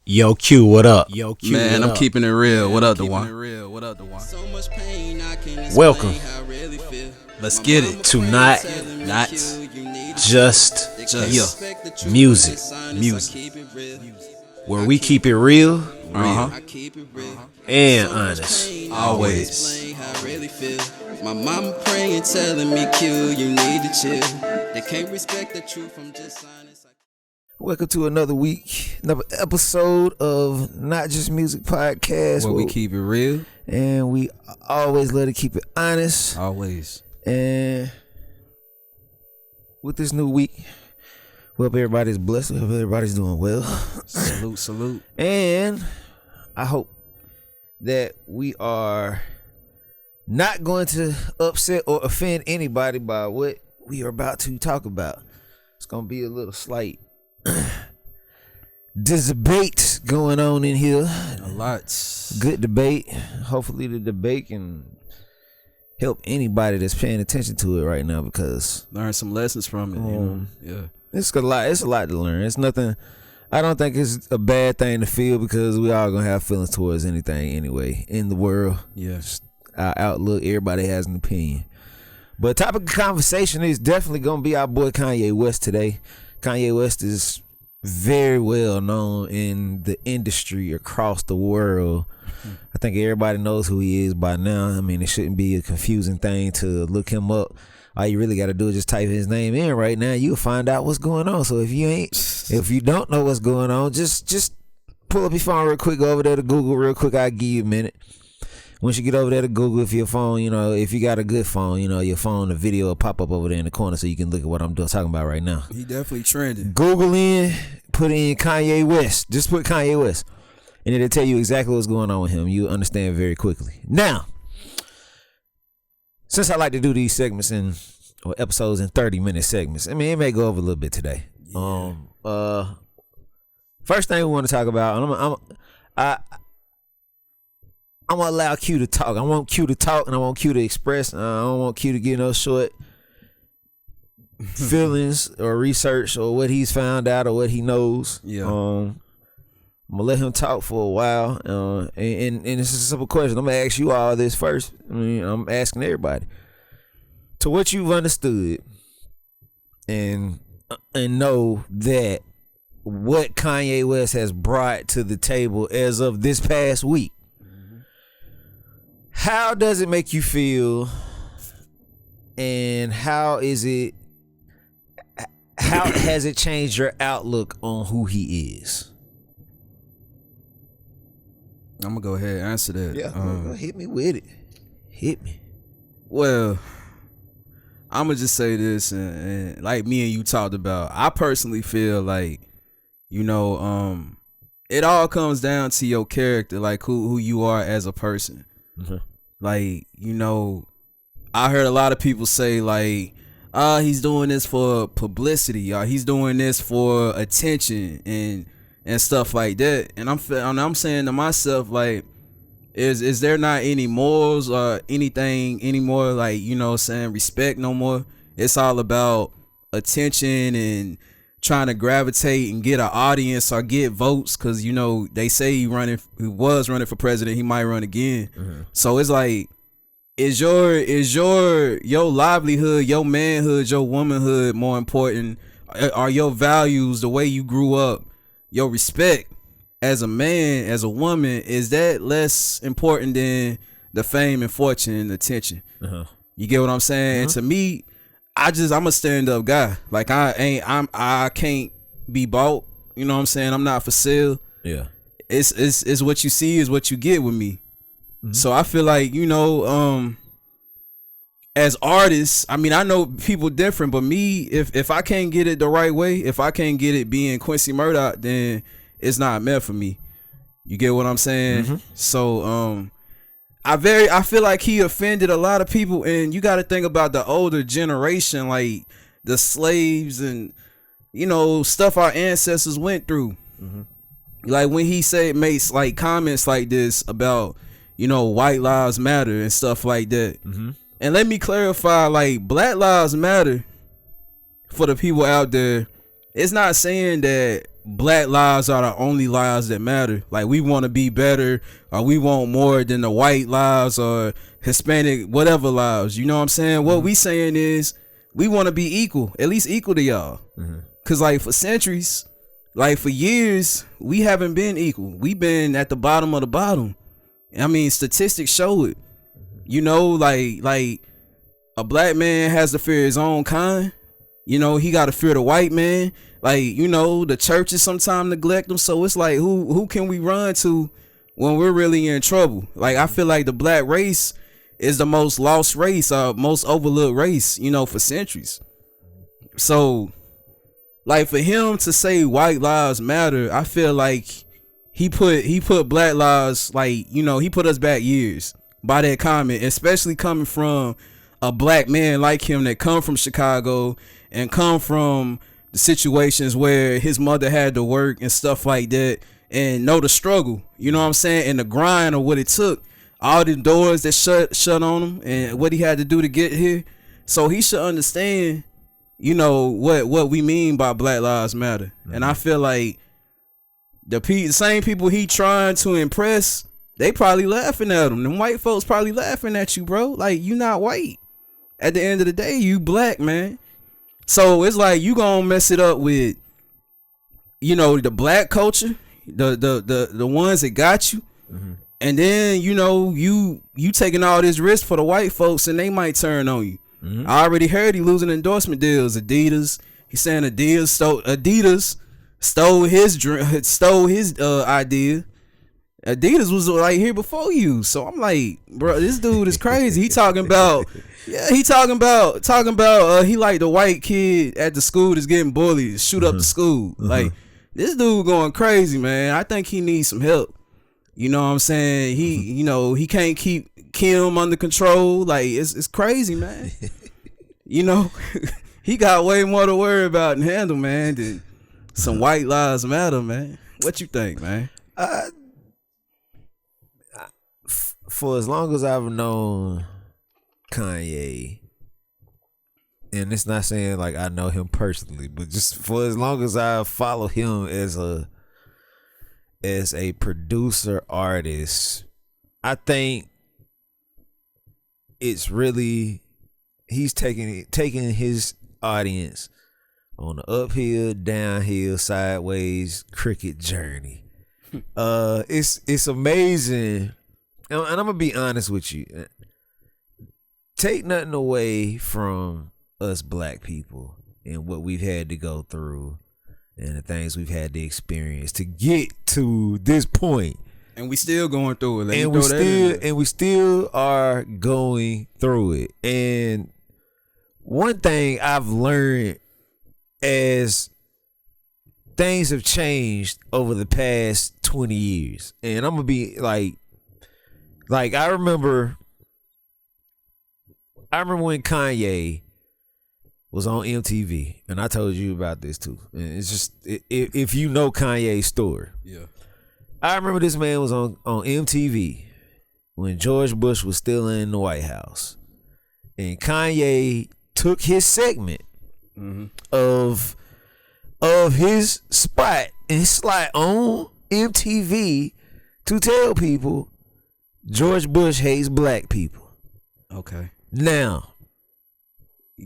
Yo, Q, what up? Yo, Q, Man, what I'm up? keeping it real. What up, Duan? Welcome Let's get it. to Not Not Just just Music, music. where we keep it real Uh-huh. and honest. Always. My mama praying, telling me, Q, you need to chill. They can't respect the truth, I'm just honest. Welcome to another week, another episode of Not Just Music Podcast. Where we keep it real. and we always love to keep it honest. Always. And with this new week, we hope everybody's blessed. We hope everybody's doing well. Salute. And I hope that we are not going to upset or offend anybody by what we are about to talk about. It's going to be a little slight debate going on in here. A lot. Good debate. Hopefully the debate can help anybody that's paying attention to it right now, because Learn some lessons from it. Yeah. it's a lot to learn. It's nothing. I don't think it's a bad thing to feel, because we all gonna have feelings towards anything anyway in the world. Yeah. Our outlook, everybody has an opinion. But topic of conversation is definitely gonna be our boy Kanye West today. Kanye West is very well known in the industry across the world. I think everybody knows who he is by now. I mean, it shouldn't be a confusing thing to look him up. All you really got to do is just type his name in right now. You'll find out what's going on. So if you don't know what's going on, just pull up your phone real quick, go over there to Google real quick. I'll give you a minute. Once you get over there to Google, if your phone, if you got a good phone, your phone, the video will pop up over there in the corner so you can look at what I'm talking about right now. He definitely trending. Google put in Kanye West. Just put Kanye West, and it'll tell you exactly what's going on with him. You'll understand very quickly. Now, since I like to do these segments or episodes in 30-minute segments, I mean, it may go over a little bit today. Yeah. First thing we want to talk about, I'm gonna allow Q to talk. I want Q to talk, and I want Q to express. I don't want Q to get no short feelings or research or what he's found out or what he knows. Yeah. I'm gonna let him talk for a while. And it's a simple question. I'm gonna ask you all this first. I mean, I'm asking everybody. To what you've understood and know that what Kanye West has brought to the table as of this past week, how does it make you feel, and how has it changed your outlook on who he is? I'm gonna go ahead and answer that. Yeah, hit me with it. Hit me. Well, I'm gonna just say this, and like me and you talked about, I personally feel like, it all comes down to your character, like who you are as a person. Mm-hmm. Like, I heard a lot of people say like, he's doing this for publicity, or he's doing this for attention and stuff like that. And I'm saying to myself, like, is there not any morals or anything anymore, like, respect no more? It's all about attention and trying to gravitate and get an audience or get votes, because they say he was running for president, he might run again. Mm-hmm. So it's like, is your livelihood, your manhood, your womanhood more important? Are your values, the way you grew up, your respect as a man, as a woman, is that less important than the fame and fortune and attention? Uh-huh. You get what I'm saying? And to me, I'm a stand-up guy. Like, I can't be bought. You know what I'm saying? I'm not for sale. Yeah. It's what you see is what you get with me. Mm-hmm. So I feel like, as artists, I mean, I know people different, but me, if I can't get it the right way, if I can't get it being Quincy Murdoch, then it's not meant for me. You get what I'm saying? Mm-hmm. So I feel like he offended a lot of people, and you got to think about the older generation, like the slaves and stuff our ancestors went through. Mm-hmm. Like when he makes like comments like this about white lives matter and stuff like that. Mm-hmm. And let me clarify, like, Black lives matter for the people out there. It's not saying that black lives are the only lives that matter. Like, we want to be better, or we want more than the white lives or Hispanic whatever lives. You know what I'm saying? What we saying is we want to be equal, at least equal to y'all. Cause like for centuries, like for years, we haven't been equal. We've been at the bottom of the bottom. I mean, statistics show it. You know, like a black man has to fear his own kind. You know, he got to fear the white man. Like, you know, the churches sometimes neglect them. So it's like, who can we run to when we're really in trouble? Like, I feel like the black race is the most lost race, most overlooked race, you know, for centuries. So, like, for him to say white lives matter, I feel like he put black lives, like, you know, he put us back years by that comment, especially coming from a black man like him that come from Chicago and come from the situations where his mother had to work and stuff like that, and know the struggle, you know what I'm saying, and the grind of what it took, all the doors that shut on him, and what he had to do to get here. So he should understand, you know, what we mean by Black Lives Matter. And I feel like the same people he trying to impress, they probably laughing at him. Them white folks probably laughing at you, bro. Like, you not white. At the end of the day, you black, man. So it's like you gonna mess it up with, you know, the black culture, the ones that got you, and then, you know, you taking all this risk for the white folks, and they might turn on you. I already heard he losing endorsement deals. Adidas, he's saying Adidas stole his idea. Adidas was like here before you. So I'm like, bro, this dude is crazy. He talking about, he like the white kid at the school that's getting bullied, shoot up the school. Like, this dude going crazy, man. I think he needs some help. You know what I'm saying? You know, he can't keep Kim under control. Like, it's crazy, man. You know, he got way more to worry about and handle, man, than some white lives matter, man. What you think, man? For as long as I've known Kanye, and it's not saying like I know him personally, but just for as long as I follow him as a producer artist, I think it's really, he's taking his audience on the uphill, downhill, sideways cricket journey. It's amazing. And I'm gonna be honest with you. Take nothing away from us black people and what we've had to go through and the things we've had to experience to get to this point. And we still going through it. And we still are going through it. And one thing I've learned as things have changed over the past 20 years, and I'm gonna be like I remember when Kanye was on MTV, and I told you about this too. And it's just, if you know Kanye's story, yeah. I remember this man was on MTV when George Bush was still in the White House, and Kanye took his segment of his spot and slide on MTV to tell people George Bush hates black people. Okay. Now,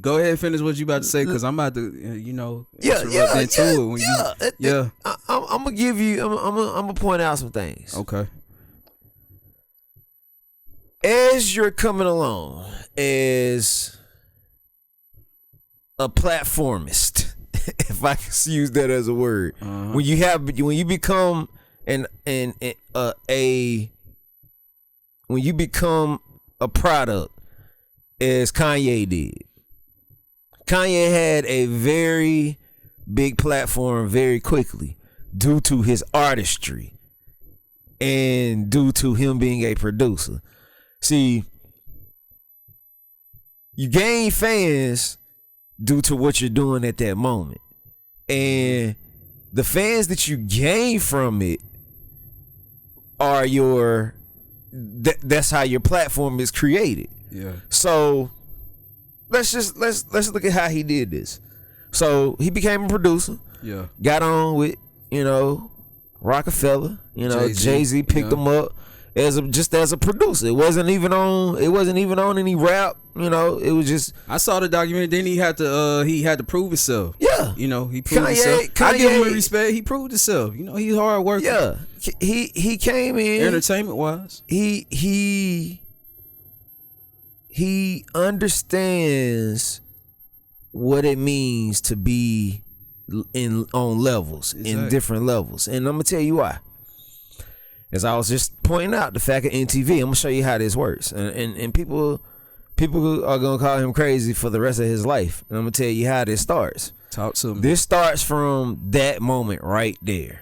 go ahead and finish what you about to say, because I'm about to, I'm gonna give you. I'm gonna point out some things. Okay. As you're coming along as a platformist, if I can use that as a word, when you become a product, as Kanye did. Kanye had a very big platform very quickly due to his artistry and due to him being a producer. See, you gain fans due to what you're doing at that moment. And the fans that you gain from it are that's how your platform is created. Yeah. So let's look at how he did this. So he became a producer. Yeah. Got on with you know, Rockefeller, you know, Jay-Z, Jay-Z picked him up as a producer. It wasn't even on any rap, you know. It was just, I saw the documentary. Then he had to prove himself. yeah, You know, he proved himself. I give him respect. He proved himself. You know, he's hard working. yeah. He came in Entertainment wise. He understands what it means to be on levels, in different levels. And I'm gonna tell you why. As I was just pointing out the fact of MTV, I'm gonna show you how this works. And people are gonna call him crazy for the rest of his life. And I'm gonna tell you how this starts. Talk to me. This starts from that moment right there.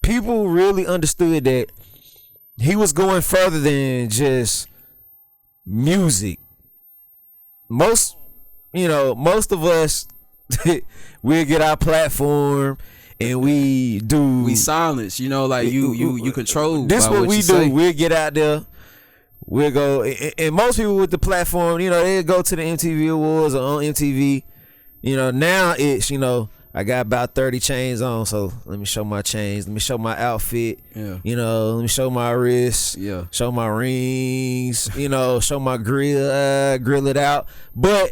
People really understood that he was going further than just music. Most of us, we'll get our platform and we silence, you know, like you control. This by what we you do. say. We'll get out there. We'll go, and most people with the platform, you know, they go to the MTV Awards or on MTV. You know, now it's, you know, I got about 30 chains on, so let me show my chains. Let me show my outfit. Yeah. You know, let me show my wrists. Yeah. Show my rings. You know, show my grill it out. But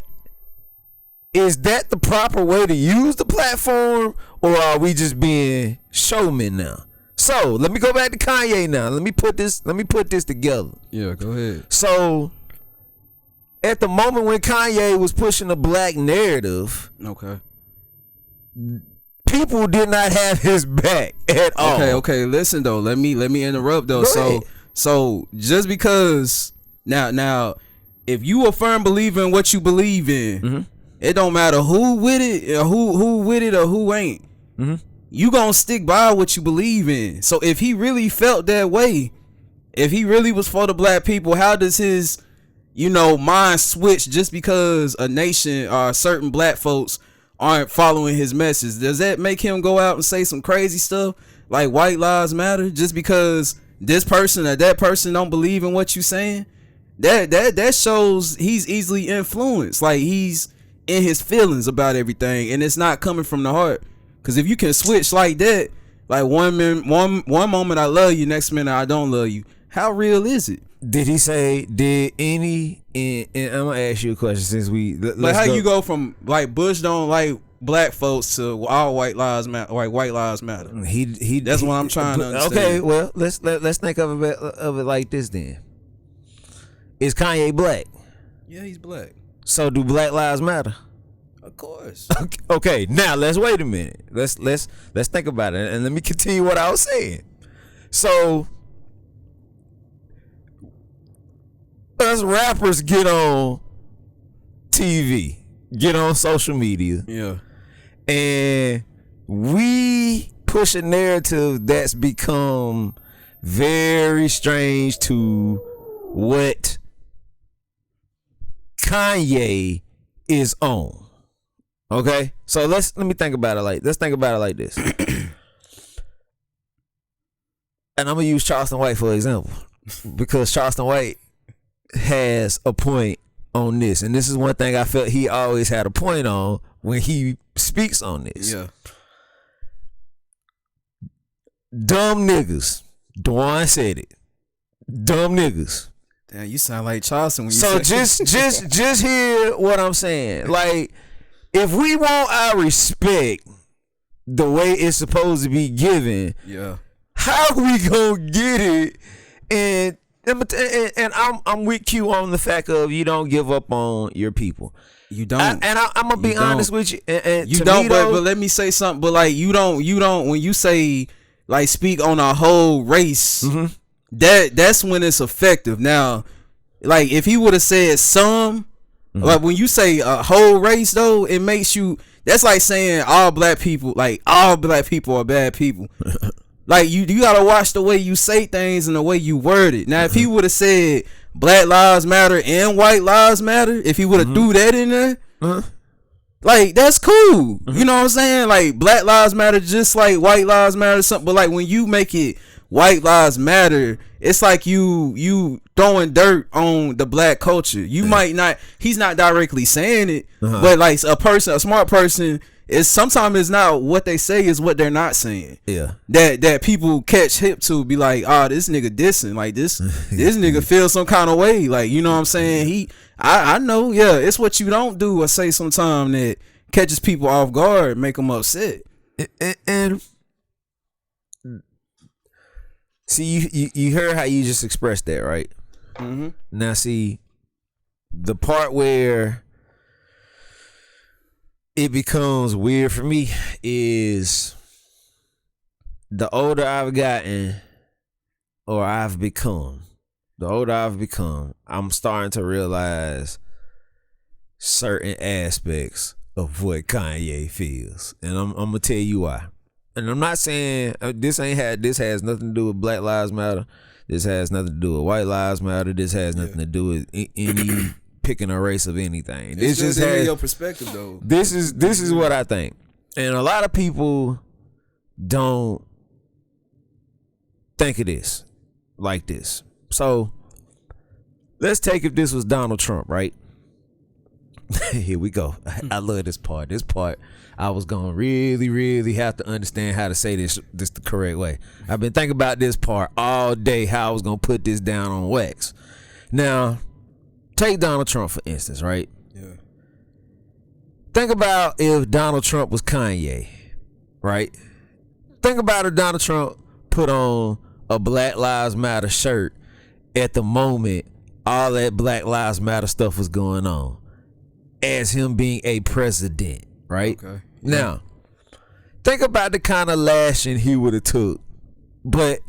is that the proper way to use the platform, or are we just being showmen now? So let me go back to Kanye now. Let me put this together. Yeah, go ahead. So at the moment when Kanye was pushing the black narrative, Okay. people did not have his back at all. Okay. Listen though, let me interrupt though. Go ahead. So just because now, if you a firm believer in what you believe in, it don't matter who with it or who with it or who ain't. You gonna stick by what you believe in. So if he really felt that way, if he really was for the black people, how does his, you know, mind switch just because a nation or certain black folks aren't following his message? Does that make him go out and say some crazy stuff like white lives matter just because this person or that person don't believe in what you saying? That shows he's easily influenced. Like he's in his feelings about everything, and it's not coming from the heart. Because if you can switch like that, like one moment I love you, next minute I don't love you, how real is it? Did he say, and I'm gonna ask you a question since Like how you go from like Bush don't like black folks to all white lives matter, like white lives matter. That's what I'm trying to understand. Okay, well let's think of it like this then. Is Kanye black? Yeah, he's black. So do black lives matter? Of course. Okay, now let's wait a minute. Let's think about it, and let me continue what I was saying. So us rappers get on TV, get on social media, Yeah. and we push a narrative that's become very strange to what Kanye is on. Okay, so let me think about it like this. And I'm gonna use Charleston White for example, because Charleston White has a point on this, and this is one thing I felt he always had a point on when he speaks on this. Yeah. Dumb niggas. Duan said it. Dumb niggas. Damn, you sound like Charleston when you So say just hear what I'm saying. Like, if we want our respect the way it's supposed to be given, yeah. how we gonna get it? And I'm with Q on the fact of you don't give up on your people. You don't. I'm gonna be honest with you. And You to don't, me, though, but let me say something. But like you don't when you say like speak on a whole race, that's when it's effective. Now, like if he would have said some, like when you say a whole race though, it makes you, that's like saying all black people are bad people. Like you gotta watch the way you say things and the way you word it. Now if he would have said black lives matter and white lives matter, if he would have threw that in there, like that's cool. You know what I'm saying? Like black lives matter just like white lives matter, something. But like when you make it white lives matter, it's like you throwing dirt on the black culture. You might not, he's not directly saying it, but like a smart person it's sometimes it's not what they say, is what they're not saying. Yeah. That people catch hip to, be like, this nigga dissing, like this nigga feel some kind of way, like, you know what I'm saying? I know, yeah, it's what you don't do or say sometime that catches people off guard, make them upset. And see, you heard how you just expressed that, right? Mm-hmm. Now, see, the part where it becomes weird for me is the older I've gotten, or I've become, I'm starting to realize certain aspects of what Kanye feels, and I'm gonna tell you why. And I'm not saying this has nothing to do with Black Lives Matter. This has nothing to do with White Lives Matter. This has nothing to do with any picking a race of anything. This just has your perspective, though. This is what I think, and a lot of people don't think of this like this. So let's take if this was Donald Trump, right? Here we go. I love this part. This part I was gonna really, really have to understand how to say this the correct way. I've been thinking about this part all day, how I was gonna put this down on wax. Now, take Donald Trump for instance, right? Yeah. Think about if Donald Trump was Kanye, right? Think about if Donald Trump put on a Black Lives Matter shirt at the moment all that Black Lives Matter stuff was going on, as him being a president, right? Okay. Now, think about the kind of lashing he would have took. But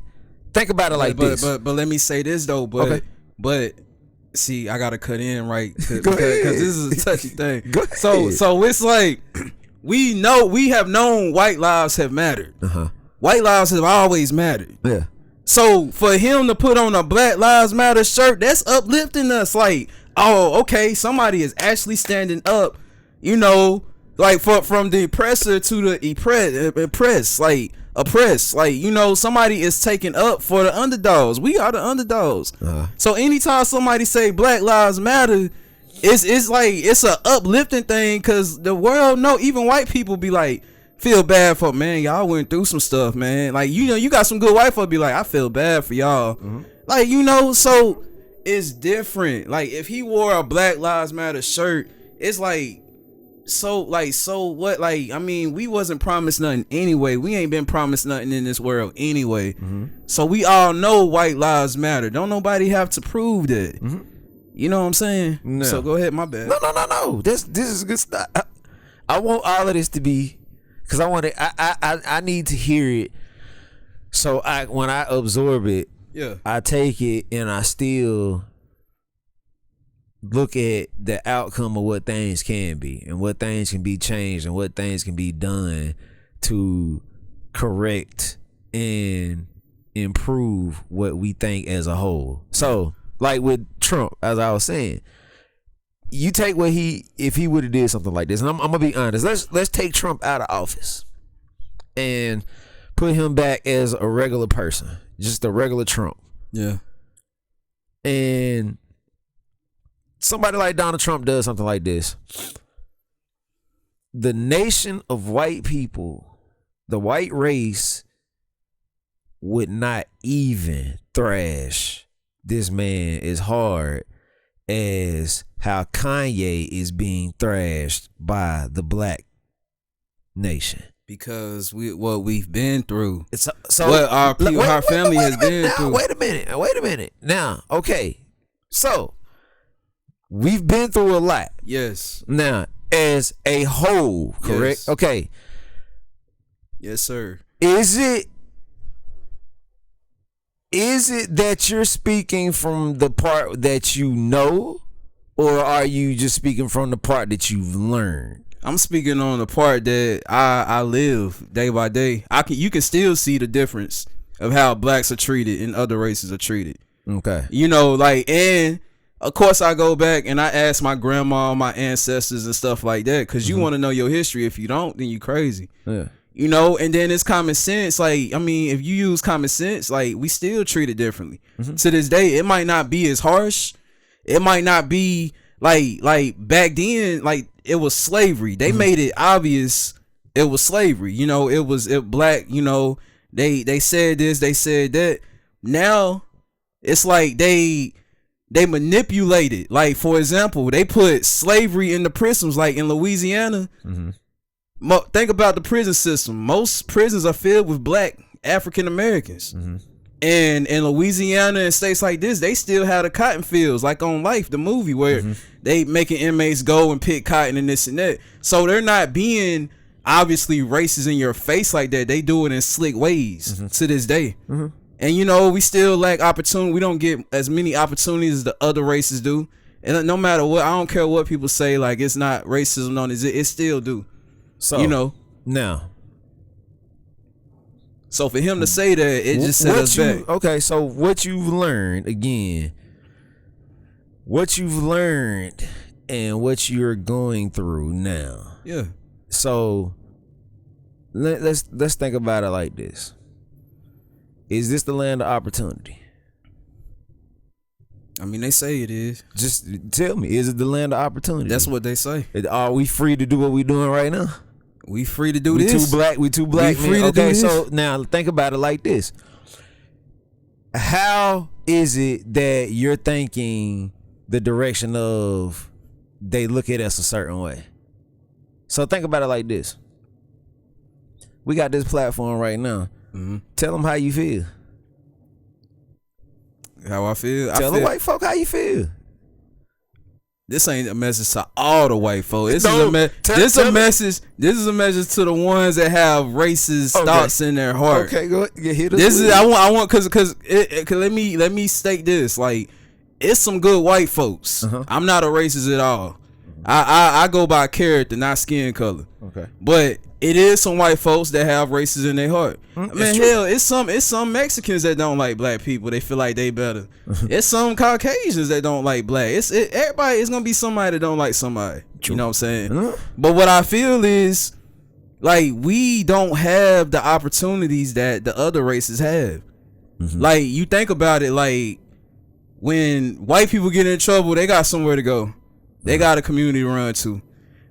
think about it like this. But let me say this though. Okay. But see, I gotta cut in right because Go ahead. this is a touchy thing. Go ahead. So it's like we have known white lives have mattered. White lives have always mattered. Yeah. So for him to put on a Black Lives Matter shirt, that's uplifting us. Like, oh, okay, somebody is actually standing up, you know, like from the oppressor to the oppressed, like oppressed, like, you know, somebody is taking up for the underdogs. We are the underdogs. So anytime somebody say Black Lives Matter, it's like it's a uplifting thing, because the world know, even white people be like, feel bad for, man, y'all went through some stuff, man. Like, you know, you got some good white folk be like, I feel bad for y'all. Like, you know, so it's different. Like, if he wore a Black Lives Matter shirt, it's like, so what? Like, I mean, we wasn't promised nothing anyway. We ain't been promised nothing in this world anyway. So we all know white lives matter. Don't nobody have to prove that. You know what I'm saying? No. So go ahead, my bad. No. This is good stuff. I want all of this to be, because I need to hear it. So when I absorb it, Yeah. I take it and I still look at the outcome of what things can be and what things can be changed and what things can be done to correct and improve what we think as a whole. So, like with Trump, as I was saying, you take what if he would have did something like this, and I'm gonna be honest, let's take Trump out of office and put him back as a regular person, just a regular Trump. Yeah. And somebody like Donald Trump does something like this, the nation of white people, the white race, would not even thrash this man as hard as how Kanye is being thrashed by the black nation. Because what we've been through. It's so what our family has been through. Wait a minute. Now, okay. So we've been through a lot. Yes. Now, as a whole, correct? Yes. Okay. Yes, sir. Is it that you're speaking from the part that you know, or are you just speaking from the part that you've learned? I'm speaking on the part that I live day by day. You can still see the difference of how blacks are treated and other races are treated. Okay. You know, like, and of course I go back and I ask my grandma, my ancestors and stuff like that, because you want to know your history. If you don't, then you crazy. Yeah. You know, and then it's common sense. Like, I mean, if you use common sense, like, we still treat it differently. To this day, it might not be as harsh. It might not be like back then, like, it was slavery. They made it obvious it was slavery. You know, it black. You know, they said this, they said that. Now it's like they manipulated. Like, for example, they put slavery in the prisons, like in Louisiana. Think about the prison system. Most prisons are filled with black African Americans. And in Louisiana and states like this, they still have the cotton fields, like on Life, the movie, where they making inmates go and pick cotton and this and that. So they're not being obviously racist in your face like that. They do it in slick ways to this day. And you know, we still lack opportunity. We don't get as many opportunities as the other races do. And no matter what, I don't care what people say, like it's not racism on it still do. So, you know. Now, so for him to say that, it just set us back. Okay, so what you've learned, again, what you've learned and what you're going through now. Yeah. So let's think about it like this. Is this the land of opportunity? I mean, they say it is. Just tell me, is it the land of opportunity? That's what they say. Are we free to do what we're doing right now? We free to do this. We too black. We free to do okay, this. so now think about it like this. How is it that you're thinking the direction of they look at us a certain way? So think about it like this. We got this platform right now. Tell them how you feel. How I feel? Tell the white folk how you feel. This ain't a message to all the white folk. This No, is a message. This is a message to the ones that have racist thoughts in their heart. Okay, go hit us. This is I want cause let me state this. Like, it's some good white folks. I'm not a racist at all. I go by character, not skin color. Okay, but it is some white folks that have racism in their heart. I mean, hell, it's some Mexicans that don't like black people. They feel like they better. It's some Caucasians that don't like black. Everybody. It's gonna be somebody that don't like somebody. True. You know what I'm saying? But what I feel is, like, we don't have the opportunities that the other races have. Like, you think about it, like, when white people get in trouble, they got somewhere to go. They got a community to run to.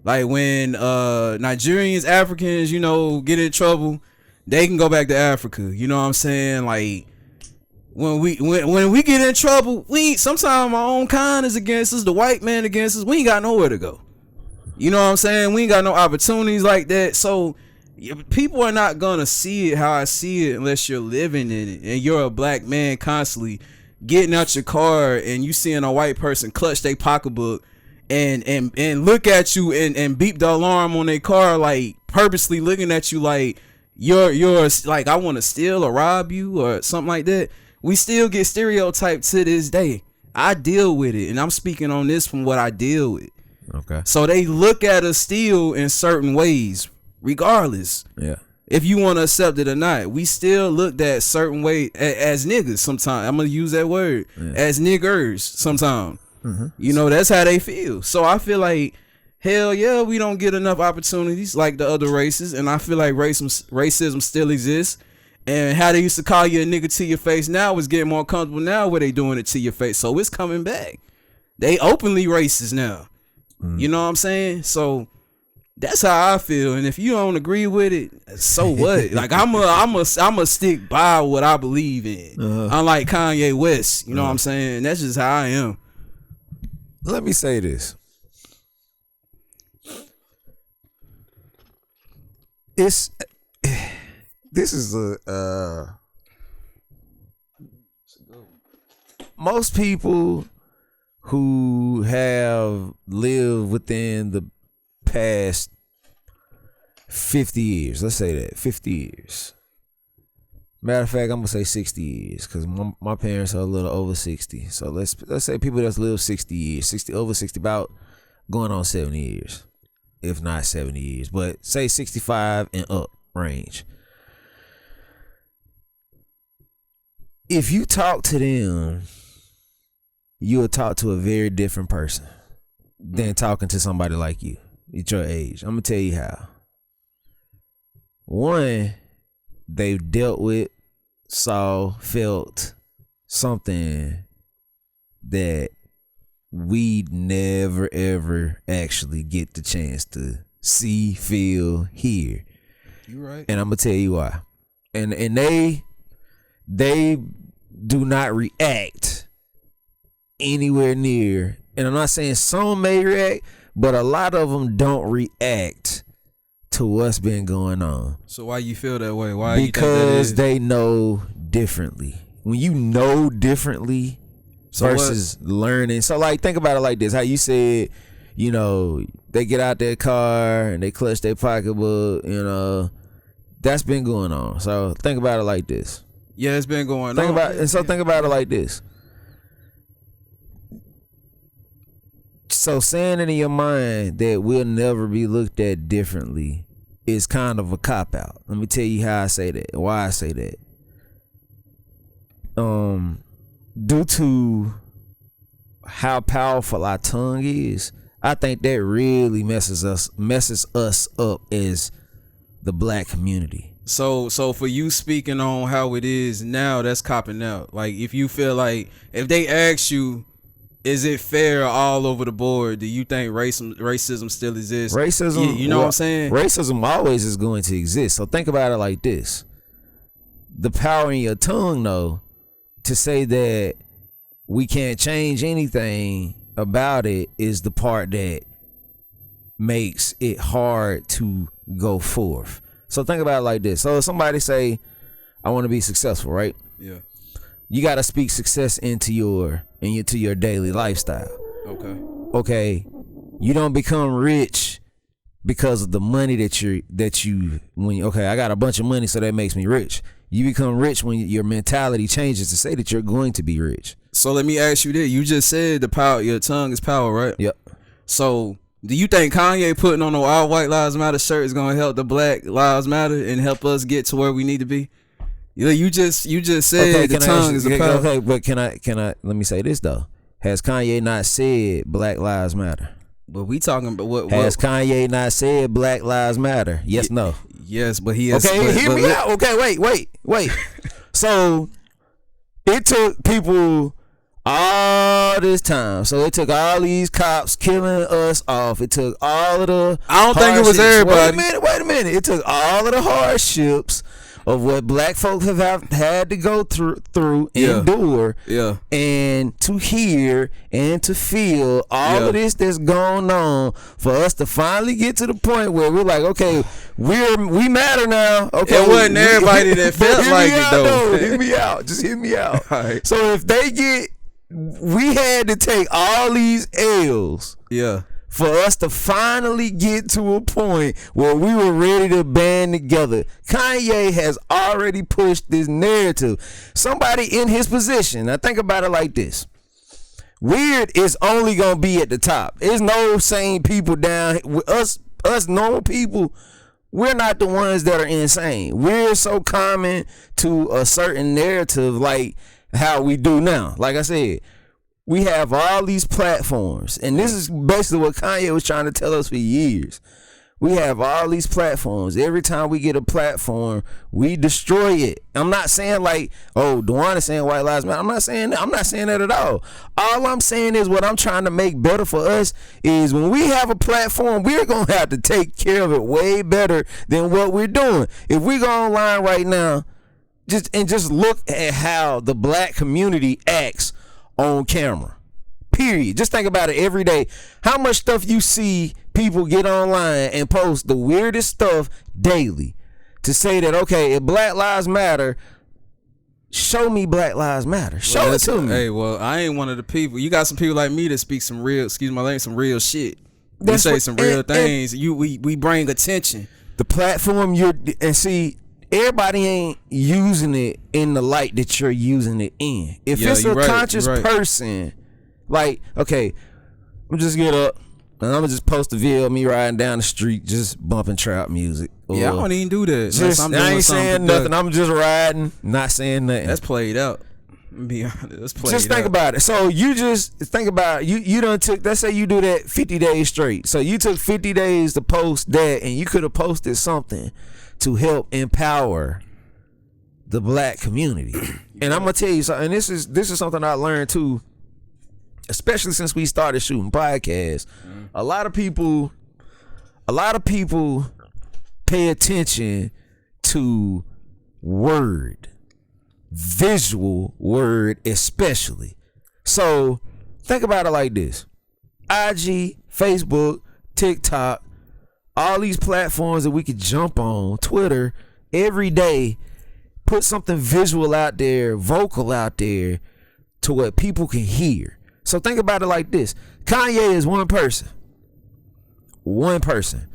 Like, when Nigerians, Africans, you know, get in trouble, they can go back to Africa. You know what I'm saying? Like, when we get in trouble, sometimes our own kind is against us, the white man against us. We ain't got nowhere to go. You know what I'm saying? We ain't got no opportunities like that. So people are not gonna see it how I see it unless you're living in it, and you're a black man constantly getting out your car and you seeing a white person clutch their pocketbook and look at you and beep the alarm on their car, like purposely looking at you like you're like, I want to steal or rob you or something like that. We still get stereotyped to this day. I deal with it, and I'm speaking on this from what I deal with. Okay. So they look at us still in certain ways, regardless. Yeah. If you want to accept it or not, we still looked at certain way as niggas sometimes. I'm gonna use that word as niggers sometimes. You know, that's how they feel. So I feel like, hell yeah, we don't get enough opportunities like the other races, and I feel like racism still exists. And how they used to call you a nigga to your face now is getting more comfortable now where they doing it to your face. So it's coming back. They openly racist now. You know what I'm saying? So that's how I feel. And if you don't agree with it, so what? Like, I'm a stick by what I believe in. Unlike Kanye West, you know what I'm saying? That's just how I am. Let me say this. This is most people who have lived within the past 50 years, let's say that 50 years. Matter of fact, I'm gonna say 60 years because my parents are a little over 60. So let's say people that's lived 60 years, over 60, about going on 70 years, if not 70 years, but say 65 and up range. If you talk to them, you'll talk to a very different person than talking to somebody like you at your age. I'm gonna tell you how. One, they've dealt with, saw, felt something that we never ever actually get the chance to see, feel, hear. You right. And I'm gonna tell you why. And they do not react anywhere near. And I'm not saying some may react, but a lot of them don't react to what's been going on. So why you feel that way? Why? Because you think that is? they know differently. When you know differently versus learning. So like think about it like this. How you said, you know, they get out their car and they clutch their pocketbook, you know. That's been going on. So think about it like this. Yeah, it's been going Think on. think about it like this. So saying it in your mind that we'll never be looked at differently is kind of a cop out. Let me tell you how I say that, why I say that. Due to how powerful our tongue is, I think that really messes us up as the black community. So for you speaking on how it is now, that's copping out. Like if you feel like if they ask you, is it fair all over the board? Do you think racism still exists? Racism, you know what I'm saying? Racism always is going to exist. So think about it like this: the power in your tongue, though, to say that we can't change anything about it is the part that makes it hard to go forth. So think about it like this. So if somebody say, I want to be successful, right? Yeah. You got to speak success into your daily lifestyle. Okay. You don't become rich because of the money I got a bunch of money, so that makes me rich. You become rich when your mentality changes to say that you're going to be rich. So let me ask you this. You just said the power, your tongue is power, right? Yep. So do you think Kanye putting on the All White Lives Matter shirt is going to help the Black Lives Matter and help us get to where we need to be? You just said the tongue is the power. Okay, but can I let me say this though. Has Kanye not said Black Lives Matter? But we talking about what? Has Kanye not said Black Lives Matter? Yes, no. Yes, but he has. Okay, hear me out. Okay, wait. So it took people all this time. So it took all these cops killing us off. It took all of the I don't think it was everybody. Wait a minute. It took all of the hardships of what black folks have had to go through endure, and to hear and to feel all of this that's going on for us to finally get to the point where we're like, okay, we matter now. Okay, it wasn't everybody that felt like it though. Hear me out. Just hear me out. All right. So if we had to take all these L's. Yeah. For us to finally get to a point where we were ready to band together. Kanye has already pushed this narrative. Somebody in his position, now think about it like this. Weird is only gonna be at the top. There's no sane people down with us normal people. We're not the ones that are insane. We're so common to a certain narrative like how we do now. Like I said, we have all these platforms, and this is basically what Kanye was trying to tell us for years. We have all these platforms. Every time we get a platform, we destroy it. I'm not saying like, oh, Duan is saying white lives matter. I'm not saying that at all. All I'm saying is what I'm trying to make better for us is when we have a platform, we're going to have to take care of it way better than what we're doing. If we go online right now, just look at how the black community acts on camera, period. Just think about it every day. How much stuff you see people get online and post the weirdest stuff daily to say that, okay, if Black Lives Matter, show me Black Lives Matter. Show it to me. Hey, well, I ain't one of the people. You got some people like me that speak some real, excuse my language, some real shit. We say some real things. We bring attention. The platform everybody ain't using it in the light that you're using it in. If it's a conscious person, like, okay, I'm just get up and I'm gonna just post a video of me riding down the street just bumping trap music. Yeah, I don't even do that. I ain't saying nothing. I'm just riding, not saying nothing. That's played out. Be honest, that's played just think out. about it. So you just think about it. You done took, let's say you do that 50 days straight. So you took 50 days to post that, and you could have posted something to help empower the black community. And I'm gonna tell you something, and this is something I learned too, especially since we started shooting podcasts. A lot of people pay attention to word, visual word especially. So think about it like this: IG, Facebook, TikTok, all these platforms that we could jump on, Twitter, every day, put something visual out there, vocal out there to what people can hear. So think about it like this: Kanye is one person. One person.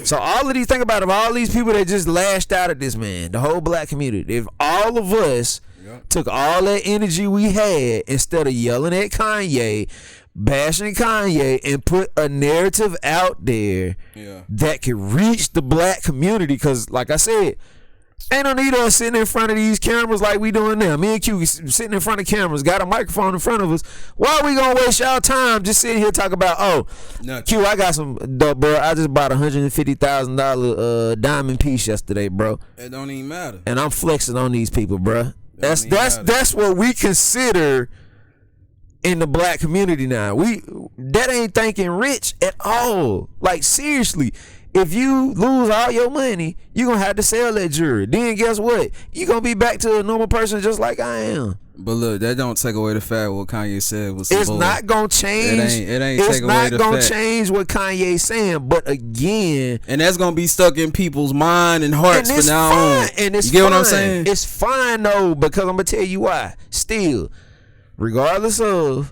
So think about it, all these people that just lashed out at this man, the whole black community. If all of us took all that energy we had, instead of yelling at Kanye, bashing Kanye, and put a narrative out there that could reach the black community, because like I said, ain't no need of us sitting in front of these cameras like we doing now. Me and Q sitting in front of cameras, got a microphone in front of us. Why are we gonna waste y'all time just sitting here talking about, Q, I got some dope, bro. I just bought $150,000 diamond piece yesterday, bro. It don't even matter. And I'm flexing on these people, bro. That's what we consider in the black community now. That ain't thinking rich at all. Like, seriously. If you lose all your money, you're going to have to sell that jewelry. Then guess what? You're going to be back to a normal person just like I am. But look, that don't take away the fact what Kanye said was it's not going to change. It ain't take away the fact. It's not going to change what Kanye's saying. But again. And that's going to be stuck in people's mind and hearts for now on. And it's you get what I'm saying? It's fine though, because I'm going to tell you why. Still, regardless of,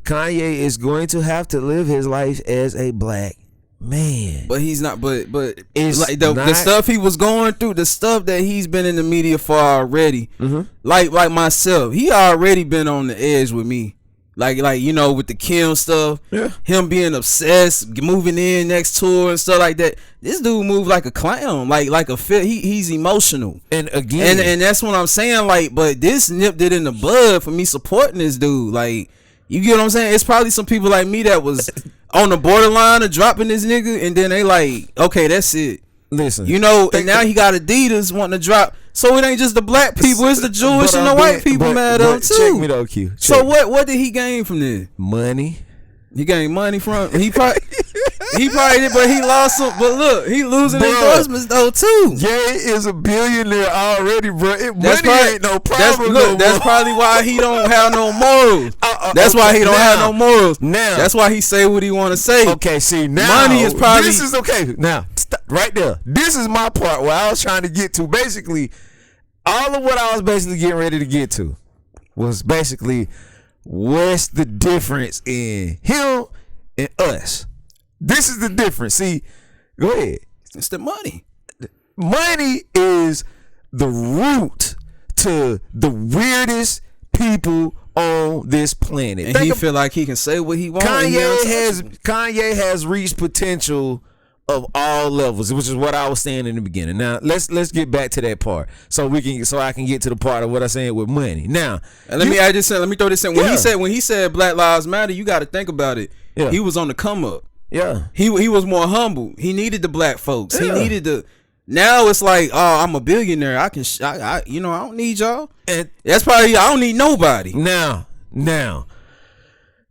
Kanye is going to have to live his life as a black man. But he's not. But it's like the stuff he was going through, the stuff that he's been in the media for already. Like myself, he already been on the edge with me. Like with the Kim stuff, him being obsessed, moving in next to her and stuff like that. This dude moved like a clown, like a fit. He's emotional, and again, and that's what I'm saying. Like, but this nipped it in the bud for me supporting this dude. Like, you get what I'm saying? It's probably some people like me that was on the borderline of dropping this nigga, and then they like, okay, that's it. Listen, and now he got Adidas wanting to drop. So it ain't just the black people, it's the Jewish and the white people mad up too. Check me though, Q. So what did he gain from this? Money. He gained money from he probably did, but he lost some. But look, he losing endorsements though too. Ye is a billionaire already, bro. Money ain't no problem. That's probably why he don't have no morals. That's why he don't have no morals. Now that's why he say what he want to say. Okay, see now money is probably. This is okay. Now stop right there. This is my part where I was trying to get to. Basically, all of what I was basically getting ready to get to was basically, what's the difference in him and us? This is the difference. See, go ahead. It's the money. Money is the root to the weirdest people on this planet. And he feel like he can say what he wants. Kanye has reached potential of all levels, which is what I was saying in the beginning. Now let's get back to that part so I can get to the part of what I'm saying with money. Now let me throw this in. When he said Black Lives Matter, you got to think about it. Yeah. He was on the come up. Yeah. He was more humble. He needed the black folks. Yeah. He needed the. Now it's like, oh, I'm a billionaire. I don't need y'all. And that's probably, I don't need nobody. Now,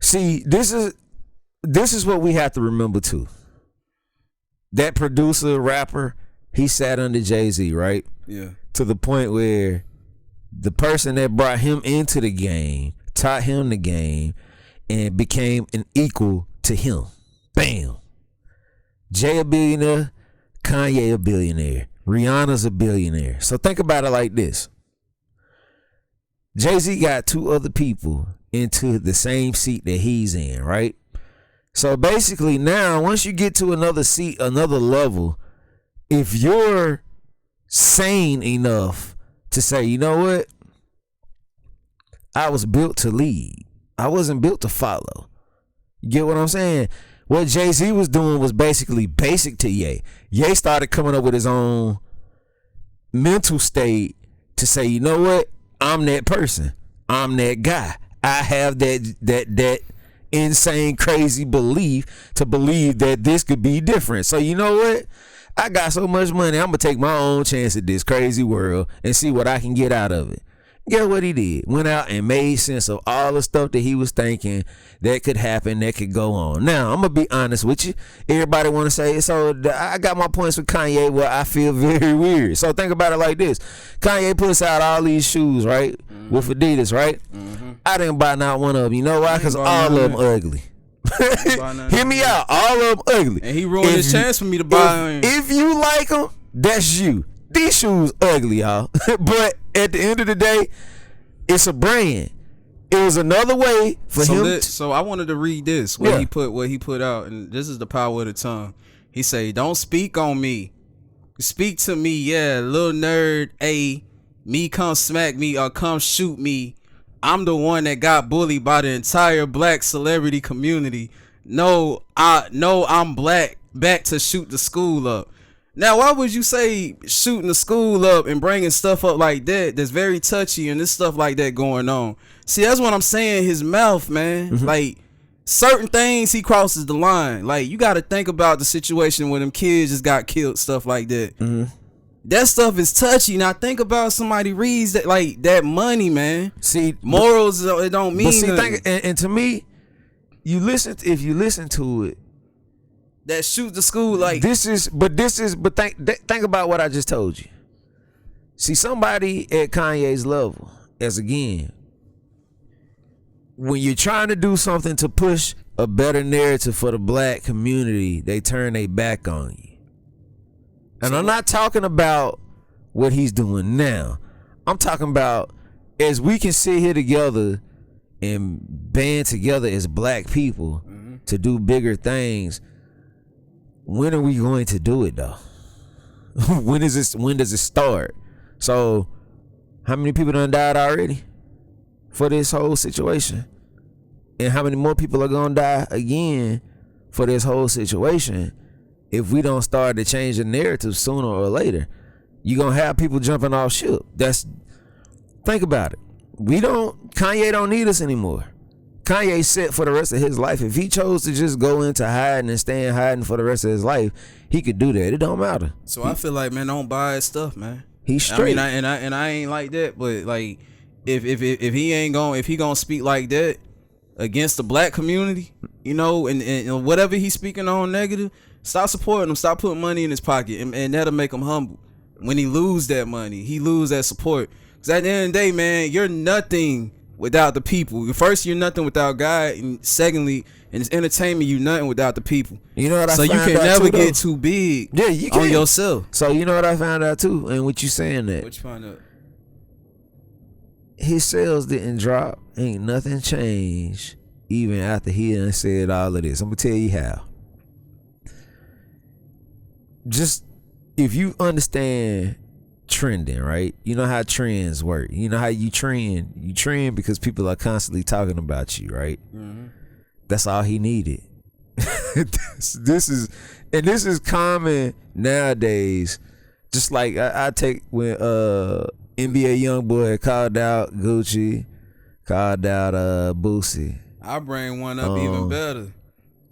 see, this is what we have to remember too. That producer, rapper, he sat under Jay-Z, right? Yeah. To the point where the person that brought him into the game taught him the game and became an equal to him. Bam. Jay a billionaire, Kanye a billionaire, Rihanna's a billionaire. So think about it like this. Jay-Z got two other people into the same seat that he's in, right? So basically now, once you get to another seat, another level, if you're sane enough to say, you know what? I was built to lead. I wasn't built to follow. You get what I'm saying? What Jay-Z was doing was basically basic to Ye. Ye started coming up with his own mental state to say, you know what? I'm that person. I'm that guy. I have that insane, crazy belief to believe that this could be different. So you know what? I got so much money, I'm gonna take my own chance at this crazy world and see what I can get out of it. Guess what he did? Went out and made sense of all the stuff that he was thinking that could happen, that could go on. Now, I'm going to be honest with you. Everybody want to say, so I got my points with Kanye where I feel very weird. So think about it like this. Kanye puts out all these shoes, right? With Adidas, right? I didn't buy not one of them. You know why? Because all of them ugly. Hear me out. All of them ugly. And he ruined his chance for me to buy them. If you like them, that's you. These shoes ugly, y'all. But at the end of the day, it's a brand. It was another way for him. So I wanted to read this. What he put out, and this is the power of the tongue. He say, "Don't speak on me. Speak to me, yeah, little nerd. Me come smack me or come shoot me. I'm the one that got bullied by the entire black celebrity community. No, I'm black. Back to shoot the school up." Now, why would you say shooting the school up and bringing stuff up like that that's very touchy and this stuff like that going on? See, that's what I'm saying. His mouth, man. Like, certain things he crosses the line. Like, you got to think about the situation when them kids just got killed, stuff like that. That stuff is touchy. Now, think about somebody reads that, like, that money, man. See, morals, it don't mean nothing. And to me, if you listen to it, that shoot the school like but think about what I just told you. See, somebody at Kanye's level, as again, when you're trying to do something to push a better narrative for the black community, they turn their back on you. And I'm not talking about what he's doing now. I'm talking about as we can sit here together and band together as black people to do bigger things. When are we going to do it though? When does it start? So how many people done died already for this whole situation? And how many more people are gonna die again for this whole situation if we don't start to change the narrative sooner or later? You're gonna have people jumping off ship. Think about it. Kanye don't need us anymore. Kanye set for the rest of his life. If he chose to just go into hiding and stay in hiding for the rest of his life, he could do that. It don't matter. So I feel like, man, don't buy his stuff, man. He's straight. I mean, I ain't like that, but like, if he gonna speak like that against the black community, you know, and whatever he's speaking on negative, stop supporting him. Stop putting money in his pocket, and that'll make him humble. When he lose that money, he lose that support. Because at the end of the day, man, you're nothing without the people. First, you're nothing without God, and secondly, in this entertainment, you're nothing without the people. You know what I found out? So you can never get too big on yourself. So you know what I found out too, and what you saying that? What you found out? His sales didn't drop. Ain't nothing changed even after he done said all of this. I'm gonna tell you how. Just if you understand trending, right? You know how trends work. You know how you trend because people are constantly talking about you, right? That's all he needed. this is common nowadays. Just like I take when NBA YoungBoy called out Gucci, called out Boosie. I bring one up even better.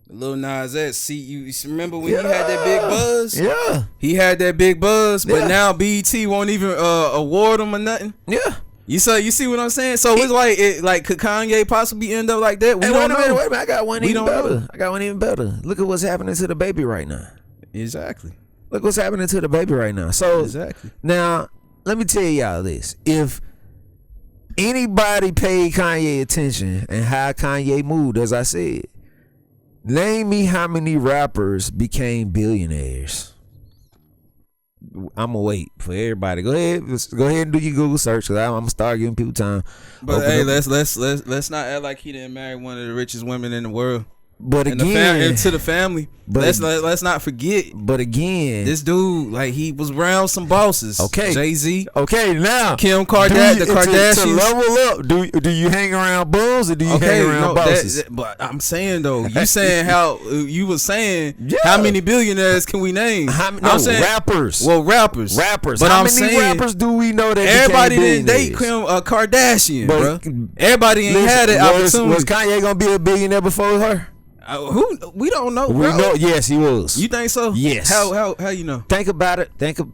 Lil Nas X, see you remember when he had that big buzz? Yeah. He had that big buzz, but now BET won't even award him or nothing. Yeah. You see what I'm saying? So it's like could Kanye possibly end up like that? We don't know. Wait a minute. I got one even better. I got one even better. Look at what's happening to the baby right now. Exactly. Look what's happening to the baby right now. So exactly. Now, let me tell y'all this. If anybody paid Kanye attention and how Kanye moved, as I said, name me how many rappers became billionaires. I'm gonna wait for everybody. Go ahead and do your Google search, because I'm gonna start giving people time. But hey, let's not act like he didn't marry one of the richest women in the world. But again, to the family. But let's not forget. But again, this dude, like, he was around some bosses. Okay, Jay-Z. Okay, now Kim Kardashian, the Kardashians. To level up, do you hang around bulls or do you hang around bosses? But I'm saying though, you saying how you were saying how many billionaires can we name? I'm saying rappers. Well, rappers. But how many rappers do we know that everybody didn't date Kim Kardashian, bro? Everybody ain't had that opportunity. Was Kanye gonna be a billionaire before her? Who we don't know, bro. We know, yes, he was. You think so? Yes. How you know? Think about it. Think about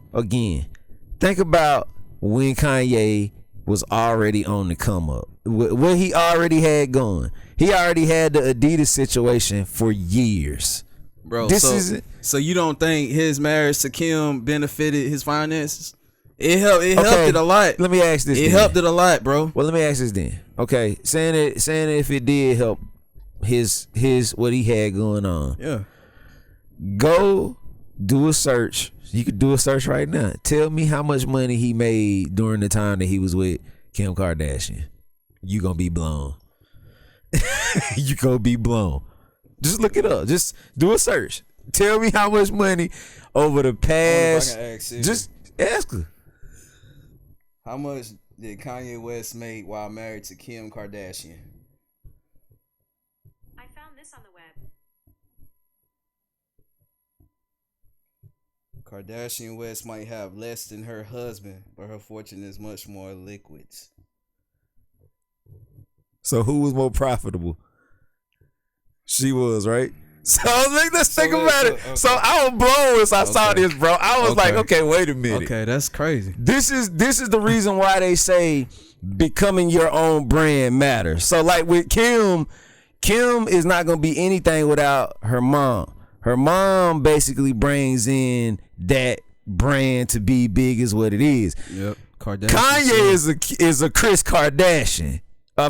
when Kanye was already on the come up. What he already had going. He already had the Adidas situation for years. Bro, This so you don't think his marriage to Kim benefited his finances? It helped it a lot. Let me ask this. It helped it a lot, bro. Well, let me ask this then. Okay, saying that if it did help his what he had going on. Yeah. Go do a search. You could do a search right now. Tell me how much money he made during the time that he was with Kim Kardashian. You gonna be blown. You gonna be blown. Just look it up. Just do a search. Tell me how much money over the past. Just ask her. How much did Kanye West make while married to Kim Kardashian? I found this on the web. Kardashian West might have less than her husband, but her fortune is much more liquids. So who was more profitable? She was, right? So let's think about it. Okay. So I was blown as I saw this, bro. I was like, okay, wait a minute. Okay, that's crazy. This is the reason why they say becoming your own brand matters. So like with Kim is not gonna be anything without her mom. Her mom basically brings in that brand to be big as what it is. Yep. Kanye is a Kris Kardashian.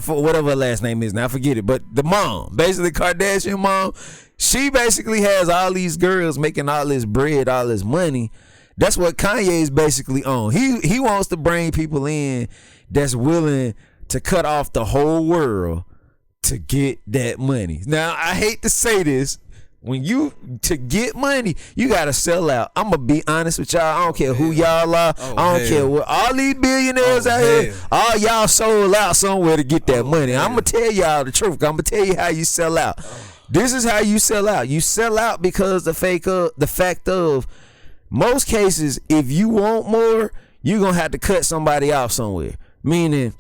For whatever her last name is now, I forget it. But the mom, basically Kardashian mom, she basically has all these girls making all this bread, all this money. That's what Kanye is basically on. He wants to bring people in that's willing to cut off the whole world to get that money. Now, I hate to say this. To get money, you gotta sell out. I'm gonna be honest with y'all. I don't care who y'all are. I don't care what all these billionaires out here. All y'all sold out somewhere to get that money. I'm gonna tell y'all the truth. I'm gonna tell you how you sell out. This is how you sell out. You sell out because the fact of most cases, if you want more, you're gonna have to cut somebody off somewhere. Meaning,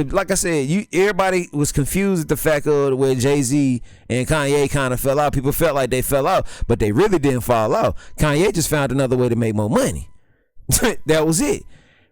like I said, everybody was confused at the fact of where Jay-Z and Kanye kind of fell out. People felt like they fell out, but they really didn't fall out. Kanye just found another way to make more money. That was it.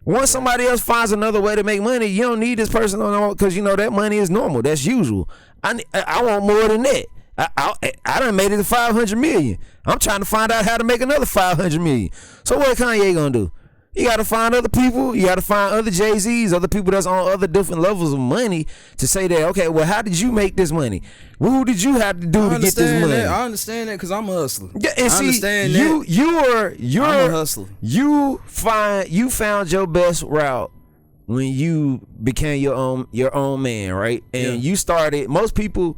Once somebody else finds another way to make money, you don't need this person on because that money is normal. That's usual. I want more than that. I done made it to 500 million. I'm trying to find out how to make another 500 million. So what Kanye gonna do? You got to find other people. You got to find other Jay-Z's, other people that's on other different levels of money to say that, okay, well, how did you make this money? Who did you have to do to get this money? I understand that because I'm a hustler. Yeah, and I understand that. You're I'm a hustler. You found your best route when you became your own man, right? And you started. Most people,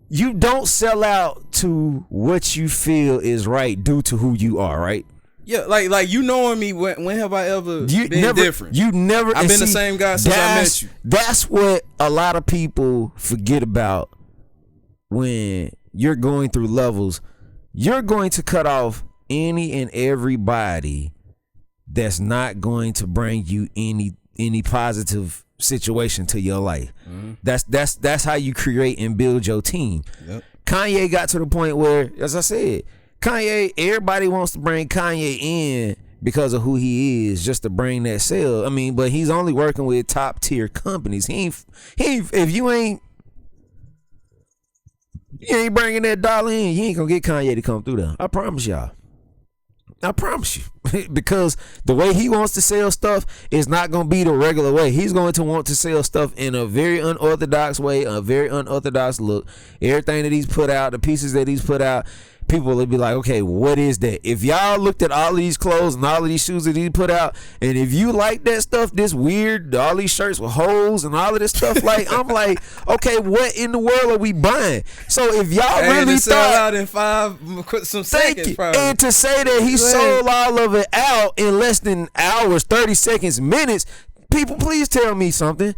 you don't sell out to what you feel is right due to who you are, right? Yeah, like you knowing me, when have I ever been different? You never. I've been the same guy since I met you. That's what a lot of people forget about when you're going through levels. You're going to cut off any and everybody that's not going to bring you any positive situation to your life. Mm-hmm. That's how you create and build your team. Yep. Kanye got to the point where, as I said, everybody wants to bring Kanye in because of who he is, just to bring that sale. I mean, but he's only working with top tier companies. He ain't if you ain't bringing that dollar in, you ain't gonna get Kanye to come through there. I promise y'all. I promise you. Because the way he wants to sell stuff is not going to be the regular way. He's going to want to sell stuff in a very unorthodox way, a very unorthodox look. Everything that he's put out, the pieces that he's put out, people will be like, okay, what is that? If y'all looked at all of these clothes and all of these shoes that he put out, and if you like that stuff, this weird, all these shirts with holes and all of this stuff, like, I'm like, okay, what in the world are we buying? So if y'all really sell thought out in some seconds, probably. And to say that he sold all of it out in less than hours, 30 seconds, minutes, people, please tell me something.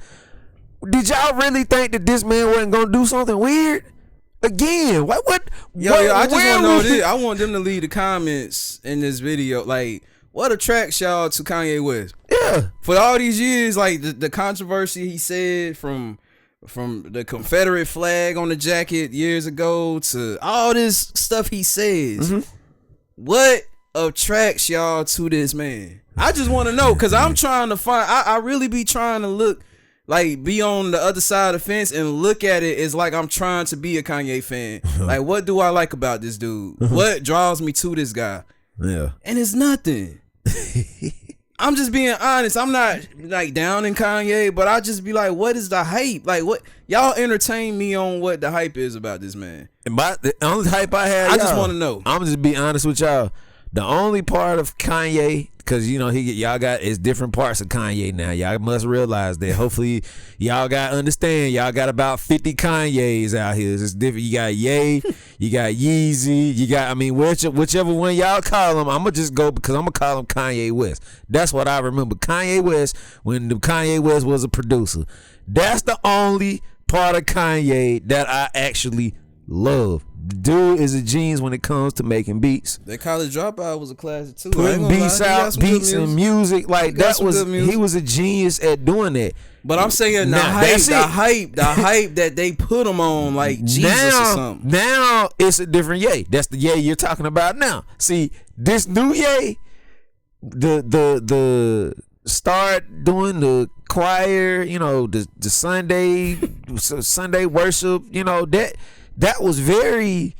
Did y'all really think that this man wasn't gonna do something weird? Again, what? Yo, I just want to know this. I want them to leave the comments in this video. Like, what attracts y'all to Kanye West? Yeah. For all these years, like the controversy he said from the Confederate flag on the jacket years ago to all this stuff he says. Mm-hmm. What attracts y'all to this man? I just want to know, because I'm trying to find. I really be trying to look, like, be on the other side of the fence and look at it as like I'm trying to be a Kanye fan. Like, what do I like about this dude? What draws me to this guy? Yeah. And it's nothing. I'm just being honest. I'm not like down in Kanye, but I just be like, what is the hype? Like, what y'all entertain me on what the hype is about this man? And the only hype I had, I just want to know. I'm just be honest with y'all. The only part of Kanye, because you know y'all got it's different parts of Kanye now. Y'all must realize that. Hopefully, y'all got understand. Y'all got about 50 Kanyes out here. It's different. You got Ye, you got Yeezy, you got whichever one y'all call him. I'm gonna just go because I'm gonna call him Kanye West. That's what I remember. Kanye West when the Kanye West was a producer. That's the only part of Kanye that I actually love. The dude is a genius when it comes to making beats. That College Dropout was a classic too. Putting beats out, beats and music. Like that was he was a genius at doing that. But I'm saying the hype that they put him on, like Jesus or something. Now it's a different Ye. That's the Ye you're talking about now. See, this new Ye, the start doing the choir, you know, the Sunday worship, you know, that was very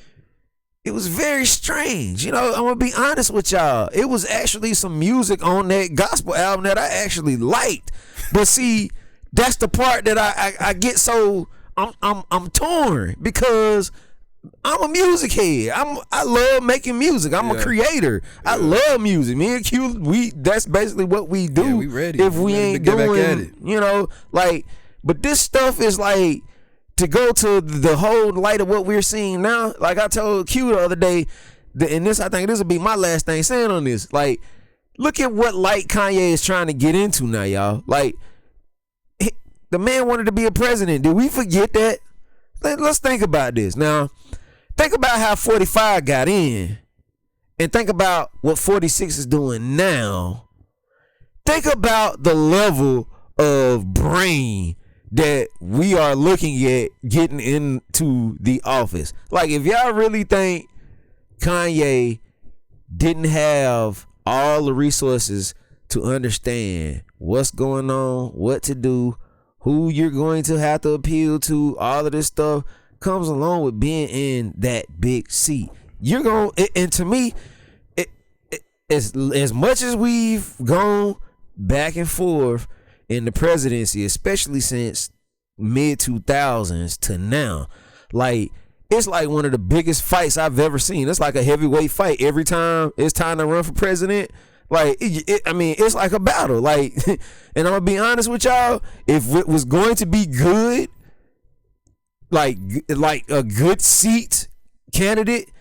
strange. You know, I'm gonna be honest with y'all. It was actually some music on that gospel album that I actually liked. But see, that's the part that I get so I'm torn because I'm a music head. I love making music. I'm a creator. I love music. Me and Q, that's basically what we do. Yeah, we ready. If we ain't doing, you know, like, but this stuff is like, to go to the whole light of what we're seeing now, like I told Q the other day, and I think this will be my last thing saying on this. Like, look at what light Kanye is trying to get into now, y'all. Like, the man wanted to be a president. Did we forget that? Let's think about this. Now, think about how 45 got in, and think about what 46 is doing now. Think about the level of brain that we are looking at getting into the office. Like, if y'all really think Kanye didn't have all the resources to understand what's going on, what to do, who you're going to have to appeal to, all of this stuff comes along with being in that big seat. You're going, and to me, as much as we've gone back and forth in the presidency, especially since mid 2000s to now, like, it's like one of the biggest fights I've ever seen. It's like a heavyweight fight every time it's time to run for president. Like, I mean, it's like a battle. Like, and I'm gonna be honest with y'all, if it was going to be good, like a good seat candidate,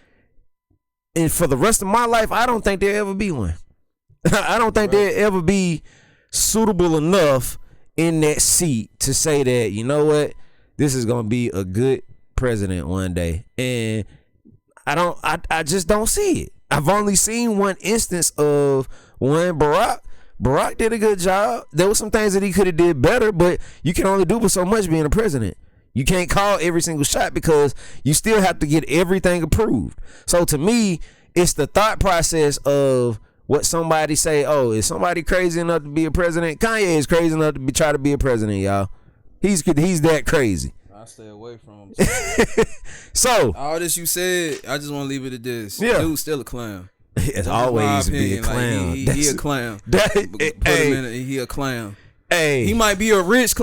and for the rest of my life, I don't think there'll ever be one. I don't think there'll ever be suitable enough in that seat to say that, you know what, this is gonna be a good president one day. And I just don't see it. I've only seen one instance of one. Barack did a good job. There were some things that he could have did better, but you can only do but so much being a president. You can't call every single shot because you still have to get everything approved. So to me, it's the thought process of what somebody say, oh, is somebody crazy enough to be a president? Kanye is crazy enough to try to be a president, y'all. He's that crazy. I stay away from him. So all this you said, I just want to leave it at this. Yeah. Dude's still a clown. It's always be a clown. Like, he a clown. He a clown. Hey, he might be rich.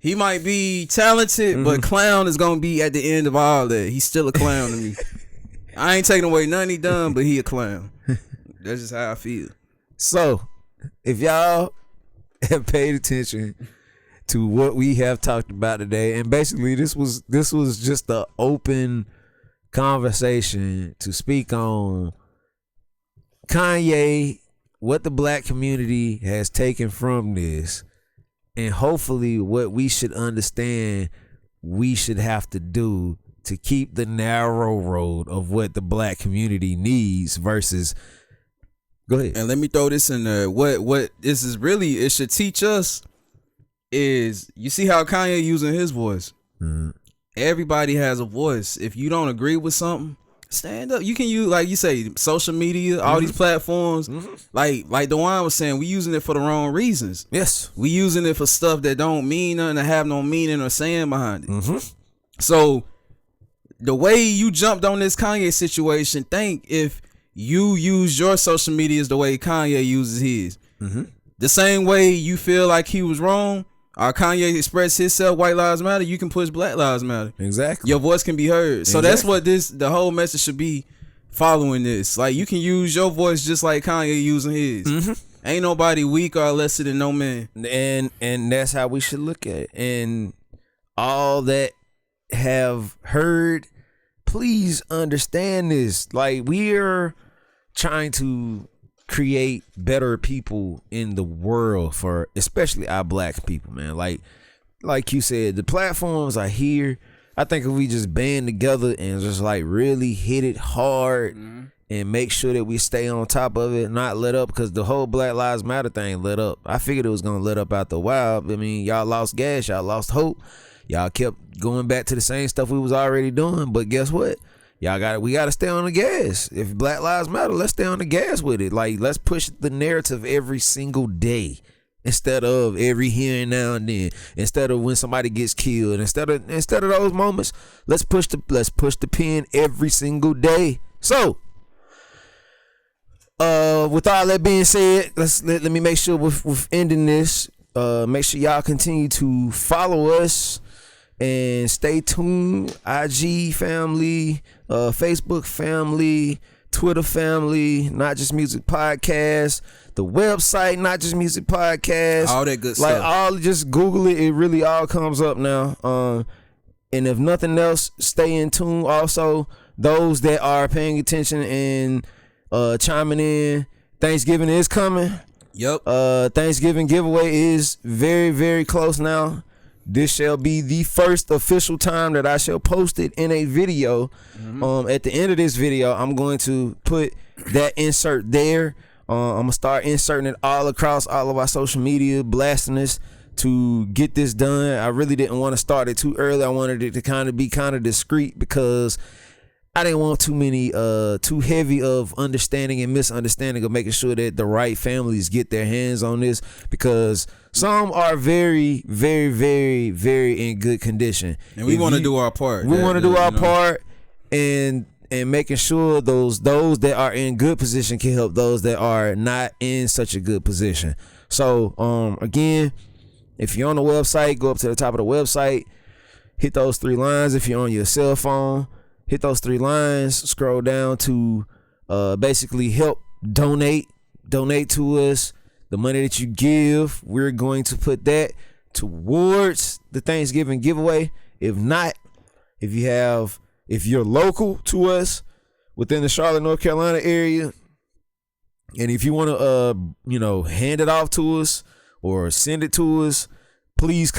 He might be talented, but clown is gonna be at the end of all that. He's still a clown to me. I ain't taking away nothing he done, but he a clown. That's just how I feel. So, if y'all have paid attention to what we have talked about today, and basically this was just an open conversation to speak on Kanye, what the black community has taken from this, and hopefully what we should understand we should have to do to keep the narrow road of what the black community needs versus. Go ahead. And let me throw this in there. What this is really, it should teach us is, you see how Kanye using his voice. Mm-hmm. Everybody has a voice. If you don't agree with something, Stand up. You can use, like you say, social media, all these platforms. Like Duan was saying, we using it for the wrong reasons. Yes. We using it for stuff that don't mean nothing, or have no meaning or saying behind it. So the way you jumped on this Kanye situation, think if you use your social media as the way Kanye uses his. The same way you feel like he was wrong, or Kanye expressed himself, White Lives Matter, you can push Black Lives Matter. Exactly. Your voice can be heard. So that's what the whole message should be following this. Like, you can use your voice just like Kanye using his. Ain't nobody weak or lesser than no man. And that's how we should look at it. And all that have heard, please understand this. Like, we're trying to create better people in the world, for especially our black people, man. Like you said, the platforms are here. I think if we just band together and just like really hit it hard and make sure that we stay on top of it, not let up, because the whole Black Lives Matter thing let up. I figured it was gonna let up after a while. I mean, y'all lost gas, y'all lost hope, y'all kept going back to the same stuff we was already doing. But guess what? We gotta stay on the gas. If Black Lives Matter, let's stay on the gas with it. Like, let's push the narrative every single day, instead of every here and now and then. Instead of when somebody gets killed. Instead of those moments, let's push the pen every single day. So, with all that being said, let me make sure with ending this. Make sure y'all continue to follow us. And stay tuned. IG family, Facebook family, Twitter family, Not Just Music Podcast, the website, Not Just Music Podcast. All that good like, stuff. Just Google it. It really all comes up now. And if nothing else, stay in tune. Also, those that are paying attention and chiming in, Thanksgiving is coming. Yep. Thanksgiving giveaway is very, very close now. This shall be the first official time that I shall post it in a video. At the end of this video, I'm going to put that insert there. I'm gonna start inserting it all across all of our social media, blasting this to get this done. I really didn't want to start it too early. I wanted it to be kind of discreet, because I didn't want too heavy of understanding and misunderstanding of making sure that the right families get their hands on this, because some are very, very, very, very in good condition. And we want to do our part. We want to do our part, and making sure those that are in good position can help those that are not in such a good position. So, again, if you're on the website, go up to the top of the website, hit those 3 lines. If you're on your cell phone, hit those 3 lines, scroll down to basically help donate to us. The money that you give, we're going to put that towards the Thanksgiving giveaway. If not, if you're local to us within the Charlotte, North Carolina area, and if you want to hand it off to us or send it to us, please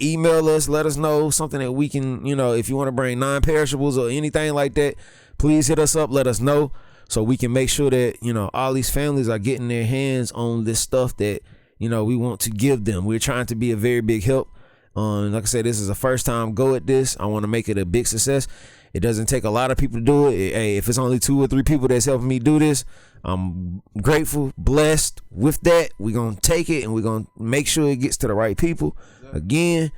email us, let us know something that we can, if you want to bring non-perishables or anything like that, please hit us up, let us know, so we can make sure that, all these families are getting their hands on this stuff that, we want to give them. We're trying to be a very big help. Like I said, this is a first time go at this. I want to make it a big success. It doesn't take a lot of people to do it. Hey, if it's only 2 or 3 people that's helping me do this, I'm grateful, blessed with that. We're going to take it and we're going to make sure it gets to the right people. Again,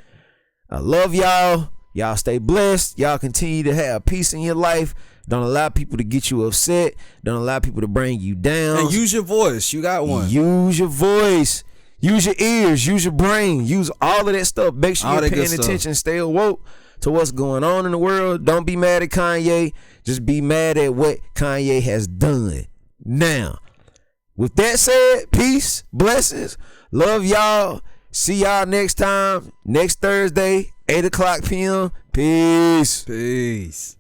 I love y'all. Y'all stay blessed. Y'all continue to have peace in your life. Don't allow people to get you upset. Don't allow people to bring you down. And use your voice. You got one. Use your voice. Use your ears. Use your brain. Use all of that stuff. Make sure you're paying attention. Stay awoke to what's going on in the world. Don't be mad at Kanye. Just be mad at what Kanye has done. Now, with that said, peace, blessings, love y'all. See y'all next time, next Thursday, 8 o'clock p.m. Peace. Peace.